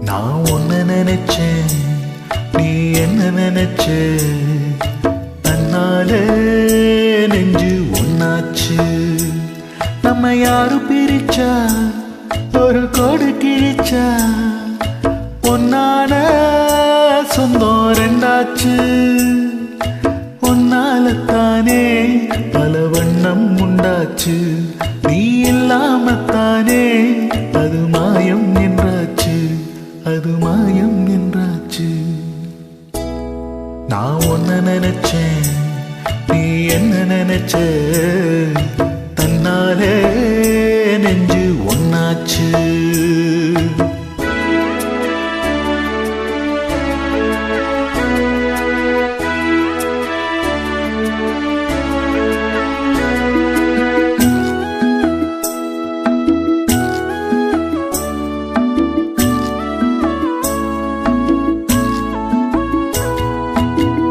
நான் உன்னை நினைச்சேன், நீ என்ன நினைச்ச? தன்னாலே நெஞ்சு ஒன்னாச்சு. நம்ம யாரு பிரிச்சா, ஒரு கோடு கிழிச்சா, பொன்னான சொந்தம் ரெண்டாச்சு. ஒன்னாலத்தானே பல வண்ணம் உண்டாச்சு. நீ இல்லாமத்தானே அது மாயம் என்றாச்சு, அது மாயம் என்றாச்சு. நான் உன்னை நினைச்சேன், நீ என்ன நினைச்ச? தன்னாலே நெஞ்சு ஒன்னாச்சு.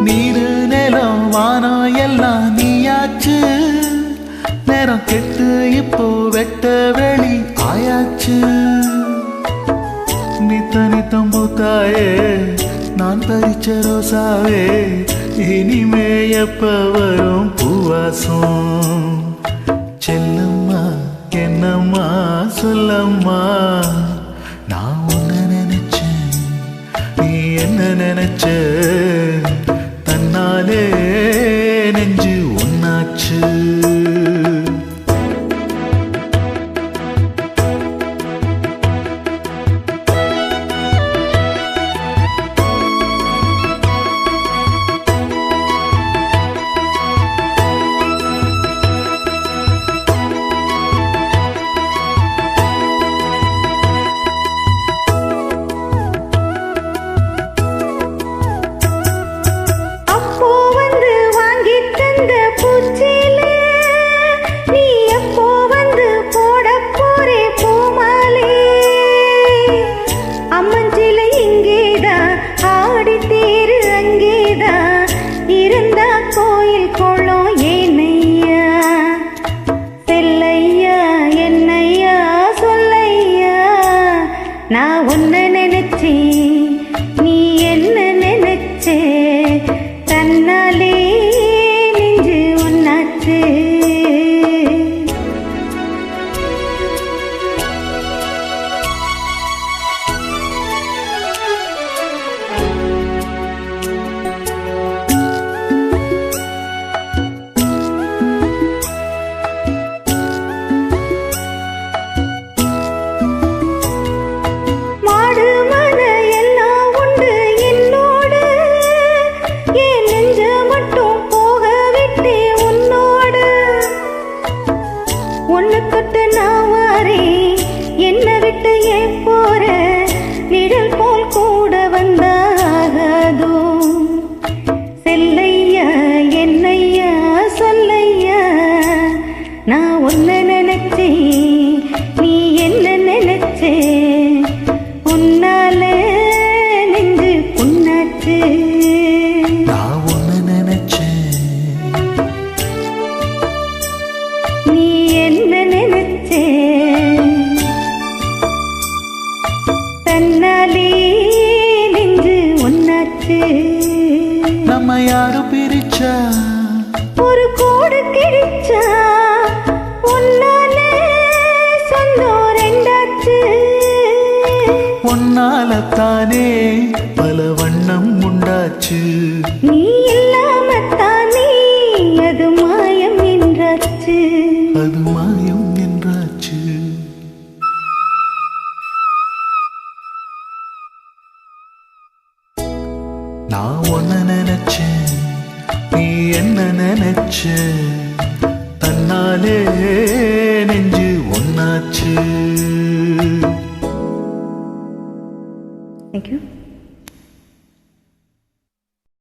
நீரு நிலம் வானம் எல்லாம் நீயாச்சு. நேரம் கெட்டு இப்போ வெட்ட வெளி ஆயாச்சு. நித்த நித்தம் பூத்தாயே நான் பறிச்ச ரோசாவே, இனிமே எப்ப வரும் பூவாசம்? செல்லம்மா என்னம்மா சொல்லம்மா, நான் உன்னை நினைச்சேன், நீ என்ன நினைச்ச? தன்னாலே நெஞ்சு ஒன்னாச்சு. நான் உன்னை நினைச்சேன், நீ என்ன நினைச்ச? தன்னாலே நெஞ்சு ஒன்னாச்சு. ஒன்னு தொட்டு நான் வாரேன், என்ன விட்டு ஏன் போற? நிழல் போல் கூட வந்தாகாதோ? செல்லையா என்னையா சொல்லையா, நான் உன்னை நினைச்சேன், நீ என்ன நினைச்ச? உன்னால நெஞ்சு புண்ணாச்சு. நான் உன்னை நினைச்சேன், நீ என்ன நினைச்ச? தன்னாலே நெஞ்சு ஒன்னாச்சு. நம்ம யாரு பிரிச்சா, ஒரு கோடு கிழிச்சா, ஒன்னாலே சொந்தம் ரெண்டாச்சு. ஒன்னாலத்தானே பல வண்ணம் உண்டாச்சு. நீ இல்லாமத்தானே அது மாயம் என்றாச்சு, அது மாயம் என்றாச்சு. நான் உன்னை நினைச்சேன், நீ என்ன நினைச்ச? தன்னாலே நெஞ்சு ஒன்னாச்சு.